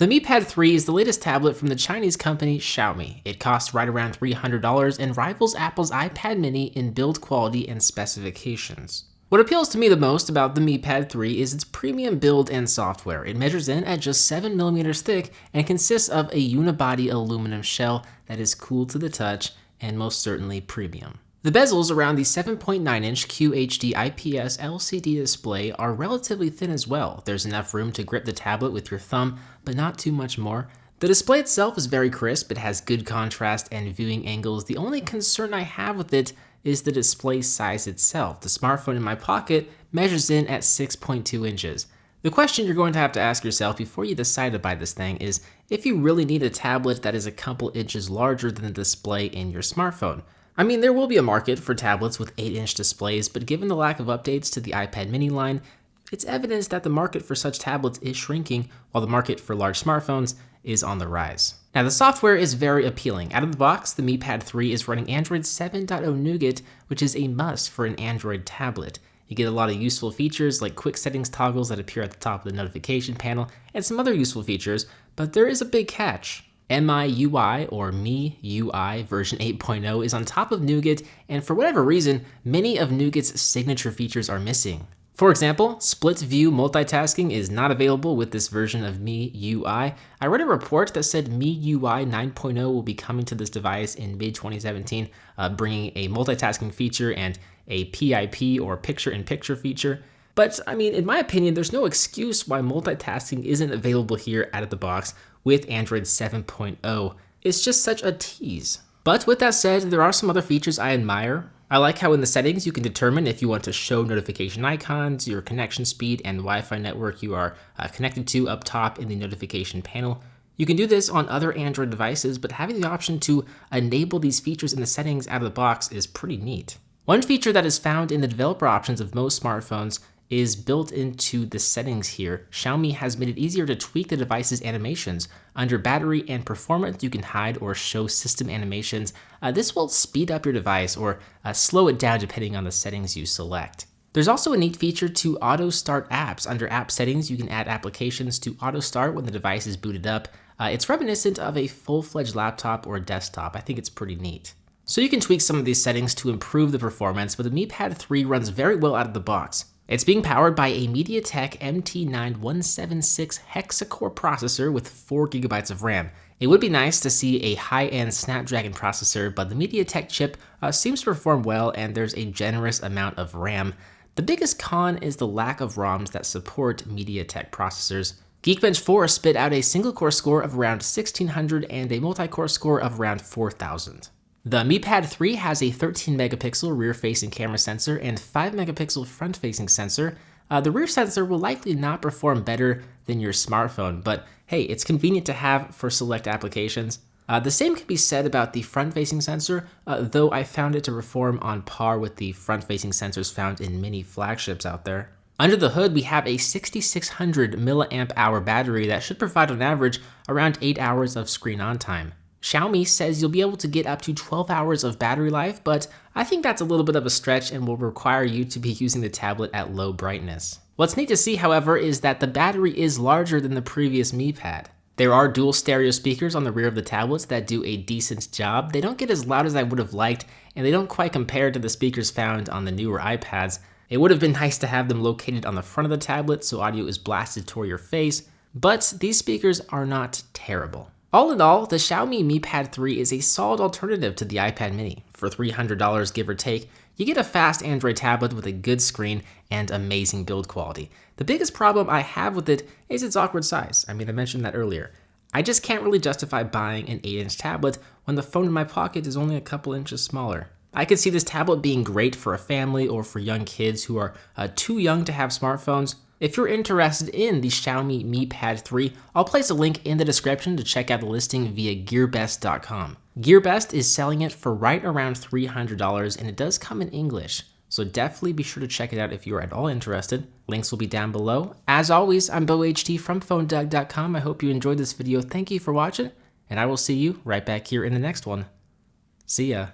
The Mi Pad 3 is the latest tablet from the Chinese company Xiaomi. It costs right around $300 and rivals Apple's iPad mini in build quality and specifications. What appeals to me the most about the Mi Pad 3 is its premium build and software. It measures in at just 7mm thick and consists of a unibody aluminum shell that is cool to the touch and most certainly premium. The bezels around the 7.9-inch QHD IPS LCD display are relatively thin as well. There's enough room to grip the tablet with your thumb, but not too much more. The display itself is very crisp, it has good contrast and viewing angles. The only concern I have with it is the display size itself. The smartphone in my pocket measures in at 6.2 inches. The question you're going to have to ask yourself before you decide to buy this thing is if you really need a tablet that is a couple inches larger than the display in your smartphone. I mean, there will be a market for tablets with 8-inch displays, but given the lack of updates to the iPad mini line, it's evidence that the market for such tablets is shrinking while the market for large smartphones is on the rise. Now, the software is very appealing. Out of the box, the Mi Pad 3 is running Android 7.0 Nougat, which is a must for an Android tablet. You get a lot of useful features like quick settings toggles that appear at the top of the notification panel and some other useful features, but there is a big catch. MIUI or MIUI version 8.0 is on top of Nougat, and for whatever reason, many of Nougat's signature features are missing. For example, split view multitasking is not available with this version of MIUI. I read a report that said MIUI 9.0 will be coming to this device in mid-2017, bringing a multitasking feature and a PIP or picture-in-picture feature. But I mean, in my opinion, there's no excuse why multitasking isn't available here out of the box with Android 7.0. It's just such a tease. But with that said, there are some other features I admire. I like how in the settings you can determine if you want to show notification icons, your connection speed, and Wi-Fi network you are connected to up top in the notification panel. You can do this on other Android devices, but having the option to enable these features in the settings out of the box is pretty neat. One feature that is found in the developer options of most smartphones is built into the settings here. Xiaomi has made it easier to tweak the device's animations. Under battery and performance, you can hide or show system animations. This will speed up your device or slow it down depending on the settings you select. There's also a neat feature to auto start apps. Under app settings, you can add applications to auto start when the device is booted up. It's reminiscent of a full-fledged laptop or desktop. I think it's pretty neat. So you can tweak some of these settings to improve the performance, but the Mi Pad 3 runs very well out of the box. It's being powered by a Mediatek MT9176 hexa-core processor with 4GB of RAM. It would be nice to see a high-end Snapdragon processor, but the Mediatek chip seems to perform well and there's a generous amount of RAM. The biggest con is the lack of ROMs that support Mediatek processors. Geekbench 4 spit out a single-core score of around 1600 and a multi-core score of around 4000. The Mi Pad 3 has a 13-megapixel rear-facing camera sensor and 5-megapixel front-facing sensor. The rear sensor will likely not perform better than your smartphone, but hey, it's convenient to have for select applications. The same can be said about the front-facing sensor, though I found it to perform on par with the front-facing sensors found in many flagships out there. Under the hood, we have a 6600 mAh battery that should provide on average around 8 hours of screen-on time. Xiaomi says you'll be able to get up to 12 hours of battery life, but I think that's a little bit of a stretch and will require you to be using the tablet at low brightness. What's neat to see, however, is that the battery is larger than the previous Mi Pad. There are dual stereo speakers on the rear of the tablets that do a decent job. They don't get as loud as I would have liked, and they don't quite compare to the speakers found on the newer iPads. It would have been nice to have them located on the front of the tablet so audio is blasted toward your face, but these speakers are not terrible. All in all, the Xiaomi Mi Pad 3 is a solid alternative to the iPad mini. For $300 give or take, you get a fast Android tablet with a good screen and amazing build quality. The biggest problem I have with it is its awkward size. I mentioned that earlier. I just can't really justify buying an 8-inch tablet when the phone in my pocket is only a couple inches smaller. I could see this tablet being great for a family or for young kids who are too young to have smartphones. If you're interested in the Xiaomi Mi Pad 3, I'll place a link in the description to check out the listing via GearBest.com. GearBest is selling it for right around $300 and it does come in English, so definitely be sure to check it out if you're at all interested. Links will be down below. As always, I'm BoHD from PhoneDoug.com. I hope you enjoyed this video. Thank you for watching, and I will see you right back here in the next one. See ya.